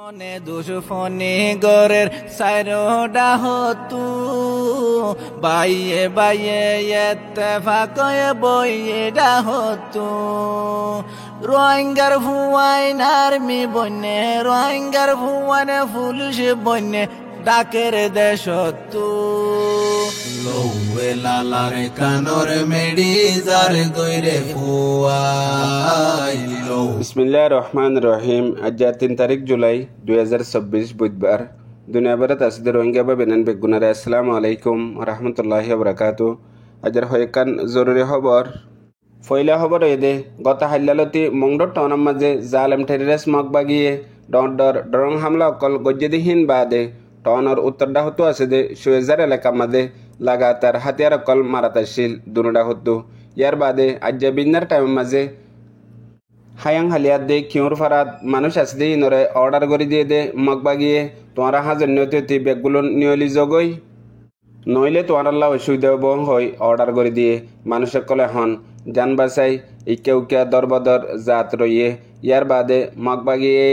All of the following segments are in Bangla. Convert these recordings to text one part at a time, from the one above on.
মনে দুশফনি গরের সাইরোডা হতু বাইয়ে বাইয়ে ইত্তেফাকয়ে বইয়েডা হতু রোহিঙ্গার ভুয়াইন আর্মি বন্যে রোহিঙ্গার ভুয়ানে পুলিশ বন্যে ডাকের দেশতু লৌয়ে লালারে কানর মেডি জার গইরে ফুয়াই লৌ। বিসমিল্লাহির রহমানির রহিম। আজ 3 তারিখ জুলাই 2024 বুধবার। দুনিয়া ভরত আসিদের রোহিঙ্গা বা বেনান বেগুনারে আসসালামু আলাইকুম ওয়া রাহমাতুল্লাহি ওয়া বারাকাতুহু। আজর হয়কান জরুরি খবর ফয়লা খবর এদে গত হাল্লালতি মংডর টনার মাঝে জালেম টেররিস্ট মগবাগিয়ে ডরং হামলা অকল গজ্জেদিহীন বাদে টনর উত্তরডা হতো আছে দে সুয়েজার এলাকা মাঝে লাগাতার হাতিয়ার অকল মারাতাশীল দুনোডা হতো। ইয়ার বাদে আজ বিন্নার টাইমের মাঝে হায়াং হালিয়াত দে কিউর ফারাত মানুষ আছে দে ইনরে অর্ডার করে দিয়ে দে মগবাগিয়ে তোমারা হাজার নিয়তি ব্যাগগুলো নিয়লি জগই নইলে তোমার আল্লাহ অসুবিধা হয় অর্ডার করে দিয়ে মানুষের কলে হন যান বাসাই ইকে উকিয়া দরবদর জাত রইয়ে। ইয়ার বাদে মগবাগিয়ে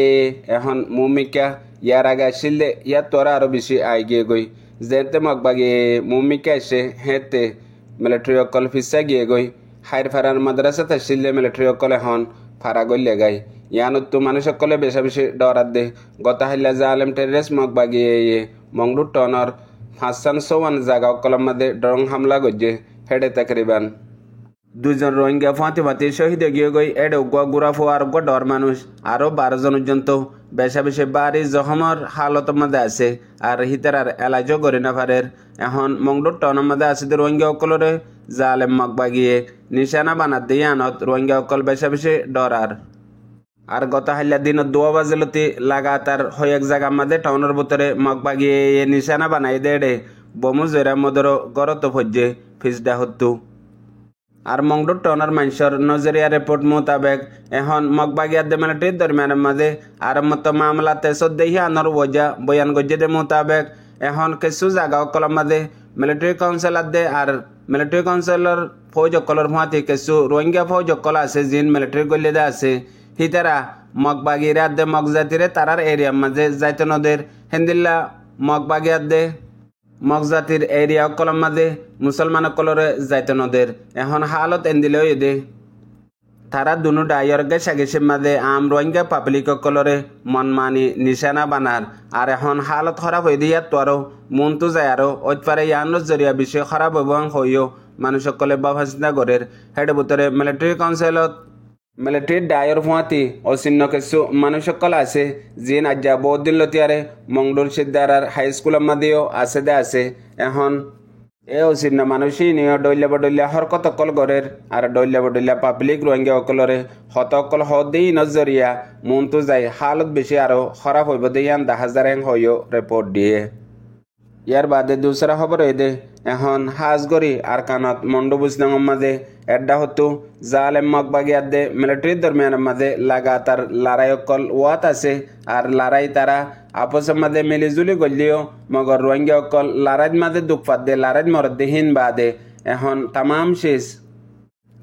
এখন মুমিকা ইয়ার আগে আসলে ইয়ার তোরা আরো বেশি আই গিয়ে গই যেতে মগবাগিয়ে মুমিকা এসে হেতে মিলিটারি অকল ফিসা গিয়ে গই হাইর ফারার মাদ্রাসাত আসলে মিলিটারি অকলে হন ফারা গইলে গাই ইয়ানতো মানুষ সকলে বেশা বেশি ডরাত দে গত হাইলা জালেম টেররিস্ট মগবাগিয়ে মংডুর টনর 554 জায়গা অকলের মধ্যে ডরং হামলা গজ্জে হেডে তাকরিবান 2 জন রোহিঙ্গা ফাঁতি শহীদ গিয়ে গই এডে গুড়া ফোয়ার ডর মানুষ আরো 12 জন পর্যন্ত বেশা বেশি বাড়ি জখমর হালত মধ্যে আছে আর হিতারার এলাজ করে না পারের এখন মংডুর টনের মধ্যে আছে রোহিঙ্গা অকলরে জালেম মগবাগিয়ে নিশানা বানাত দিয়ে আনত রোহিঙ্গা অকল বেশা বেশি ডরার আর গত হাল্লা দিন 2 বাজেলতি লাগাতার এক জায়গার মধ্যে টাউনের ভিতরে মগবাগিয়ে নিশানা বানাই দেড়ে বমু জেরা মদর গরত ফজ্জে ফিসডা হতো। আর মংডুর টাউনের মানুষের নজরিয়া রিপোর্ট মোতাবেক এখন মগবাগিয়ার মিলিটারির দরমিয়ানের মাঝে আর মতো মামলাতে সদ্দেহি আনর ওজা বয়ান গজ্জে মোতাবেক এখন কিছু জায়গা অকলের মাঝে মিলিটারি কাউন্সিলার দে আর মিলিটারি কাউন্সিলর ফৌজ অকলের ভাঁতি কিছু রোহিঙ্গা ফৌজ অকল আছে জিন মিলিটারি গল্লিদে আছে হিতারা মগবাগিরা দে মগজাতিরে তারার এরিয়ার মাঝে যাইতে নদের হেন্দিল্লা মগবাগিয়ার দে মগজাতির এরিয়া অকলের মাঝে মুসলমান অকলরে যাইতে নদের এখন হালত এন্দিলে দে তারা দুনু ডাইয়র গেছে গেছে মাঝে আম রোহিঙ্গা পাবলিক অকলরে মন মানি নিশানা বানার আর এখন হালত খারাপ হয়ে দিয়ে তো আরো মন তো যায় আরো ওইপারে ইয়ানোর জরিয়া বিষয় খারাপ হইব হইও মানুষ সকলে বাবা চিন্তা করের হেড ভিতরে মিলিটারি কাউন্সিলত মিলিটারি ডায়র ফুয়াতি অচিহ্ন কিছু মানুষ সকল আছে যিন আজ্জা বহুত দিন লতিয়ারে মংডুর সিদ্ধারার হাই স্কুলের মাঝেও আছে দে আছে এখন এ অচিহ্ন মানুষই নিয়ে ডইলা বডইলা হরকত অকল গড়ের আর ডইলা বডইলা পাবলিক রোহিঙ্গা অকলরে হত অকল হদেই নজরিয়া মন তো যায় হালত বেশি আরো খারাপ হইব দেয়ান 10,000 হইও রিপোর্ট দিয়ে। ইয়ার বাদে দুসরা খবর দে এখন হাজগরি আর কানত মন্ডবুজনাঙের মাঝে এড্ডা হতো জালেম মগবাগিয়ার দে মিলিটারির দরমিয়ানের মাঝে লাগাতার লড়াই অকল ওয়াত আছে আর লড়াই তারা আপসের মাঝে মিলিজুলি গলিও মগর রোহিঙ্গা অকল লড়াইর মাঝে দুঃখ পাত দে লড়াইর মরদেহীন বাদে এখন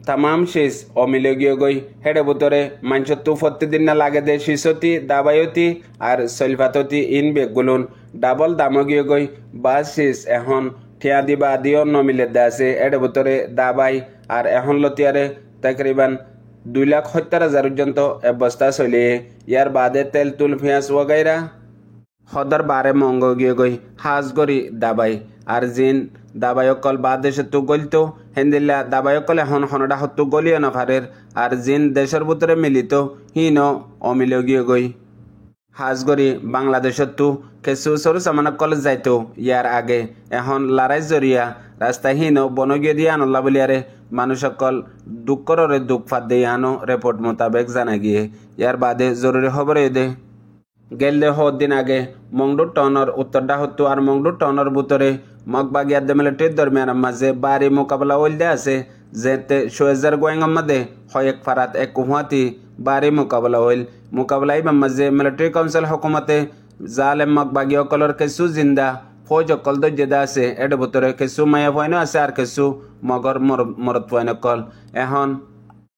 তামাম শেষ অমিলে গিয়ে গই হেডে ভিতরে মানুষের তো প্রতিদিন না লাগে দে শিশতি দাবায়তি আর সলফাততি ইন বেগুলুন ডাবল দাম গিয়ে গই বাস শেষ এখন ঠিয়া দিবা দিও নমিলে দে আছে এডে ভিতরে দাবাই আর এখন লতিয়ারে তাকরিবান 2,70,000 পর্যন্ত অবস্থা চলিয়ে ইয়ার বাদে তেল তুল পেঁয়াজ ওগাইরা সদর বারে মঙ্গ গিয়ে গই হাজ গরি দাবাই আর জিন দাবাই অকল বা দেশে তো গলিত হেন্দিল্লা দাবাই অকল এখন হনডা হতো গলিও না ফারের আর জিন দেশের ভিতরে মিলিত হিন অমিলে গিয়ে গই হাজগরি বাংলাদেশত তো কিছু সরু সামান অকল যাইতো ইয়ার আগে এখন লড়াই জরিয়া রাস্তাহীন বনগিয়ে দিয়ে আনল্লা বলিয়ারে মানুষ সকল দুঃখরে দুঃখ ফাত দিয়ে আনো রিপোর্ট মোতাবেক জানা গিয়ে। ইয়ার বাদে জরুরি খবর দে গেলে দিন আগে মংডুর টনর উত্তরডা হতো আর মংডুর টনর ভিতরে মগবাগিয়ার দে মিলিটারির দরমিয়ানের মাঝে বাড়ি মোকাবেলা ওইলদে আছে যেতে সুয়েজার গোয়েঙ্গের মাঝে এক ফারাত এক কুহাতি বাড়ি মোকাবেলা ইবার মাঝে মিলিটারি কাউন্সিল হুকুমতে জালেম মগবাগি অকলর কিছু জিন্দা ফৌজ অকল দজ্জেদা আছে এর ভিতরে কিছু মায়া ফয়নো আছে আর কিছু মগর মরত ফয়ন অকল এখন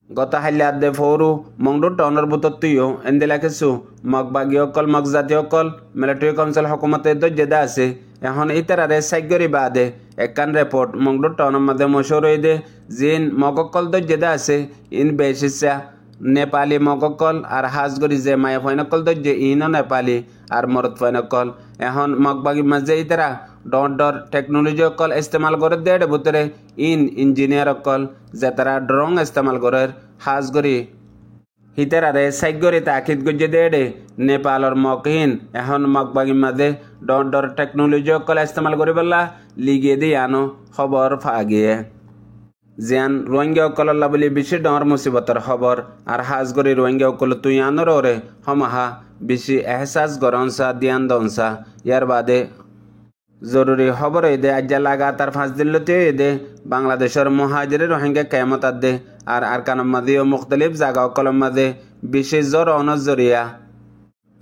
গত হাইলাদে ফৌরু মংডু টনর বুতর তুইও এন্দিলা কিছু মগ বাগি অকল মগ জাতীয় অকল মিলিটারি কাউন্সিল হকুমতে দজ্জেদা আছে এখন ইতারারে সাইগরি বাদে একখান রিপোর্ট মংডু টনের মধ্যে মশর দে জিন মগকল দজ্জেদা আছে ইন বেশিসা নেপালি মগকল আর হাজগরি যে মায়া ফয়নকল দজ্জে ইনও নেপালি আর মরদ ফয়নকল এখন মগবাগি মাঝে ইতারা ডর টেকনোলজি অকল ইস্তেমাল করে দেড় ভিতরে ইঞ্জিনিয়ার অকল যে তারা ড্রং ইস্তেমাল করে হাজগরি হিতারারে সাইগরি তাকিদ গজ্জে দেড়ে নেপালর মকহীন এখন মগবাগি মাঝে ডর টেকনোলজি অকল ইস্তেমাল করে বললা লিগিয়ে দিয়ে আনো খবর ফাগিয়ে জিয়ান রোহিঙ্গা অকল্লা বলি বেশি ডর মুসিবতর খবর আর হাজগরি রোহিঙ্গা অকল তুই আনোর ওরে হমাহা বেশি এহসাস গরনসা দিয়ান দনসা ইয়ার বাদে জরুরি খবর দে আজ লাগাতার 5 দিন লতে দে বাংলাদেশের মুহাজিরে রোহিঙ্গা কেমত দে আর আরকানের মাঝে মুখতলিফ জায়গা অকলের মাঝে বিশেষ জ্বর অনজরিয়া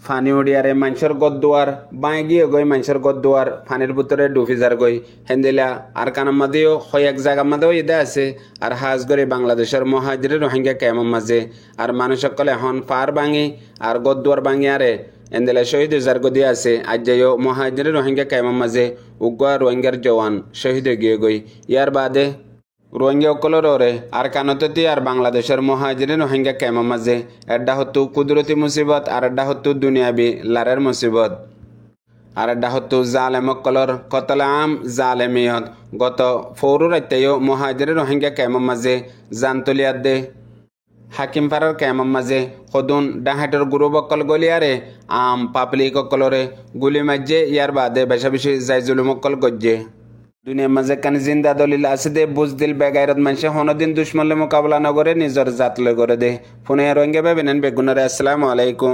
ফানি উড়িয়ারে মানুষের গদ্দুয়ার বাঁয়ে গিয়ে গই মানুষের গদ্দুয়ার ফানির ভিতরে ডুবি যার গই হেন্দিলা আরকানের মাঝেও এক জায়গার মাঝেও ইদে আছে আর হাজ করে বাংলাদেশের মুহাজিরে রোহিঙ্গা কেমন মাঝে আর মানুষ সকলে এখন পার ভাঙি আর গদ্দুয়ার ভাঙি আরে এন্দেলা শহীদ যার গদি আছে আজ যাইও মুহাজিরে রোহিঙ্গা কেমন মাঝে উগ্র রোহিঙ্গার জওয়ান শহীদ গিয়ে গই ইয়ার বাদে রোহিঙ্গা অকলর ওরে আর কানততি আর বাংলাদেশের মুহাজিরে রোহিঙ্গা কেমন মাঝে এড্ডা হতো কুদরতি মুসিবত আর এড্ডা হতো দুনিয়াবি লারের মুসিবত আর এড্ডা হতো জালেম অকলর কতল আম জালেমিয়ত গত ফৌরু রাইতেও মুহাজিরে রোহিঙ্গা কেমন মাঝে জানতলিয়াত দে হাকিম পাড়ার কেমন মাঝে সদুন ডাহাটের গুরু বকল গলিয়ারে আম পাবলিক অকলরে গুলি মাঝে ইয়ার বাদে বেশা বেশি যাই জুলুম অকল গজ্জে দুনিয়ার মাঝে কান জিন্দা দলিল আছে দে বুঝদিল বেগাইরত মানুষে হনদিন দুশ্মনলে মোকাবলা নগরে নিজের জাতলে করে দে ফোনে রোহিঙ্গা ভাবেন বেগুনারে আসসালামু আলাইকুম।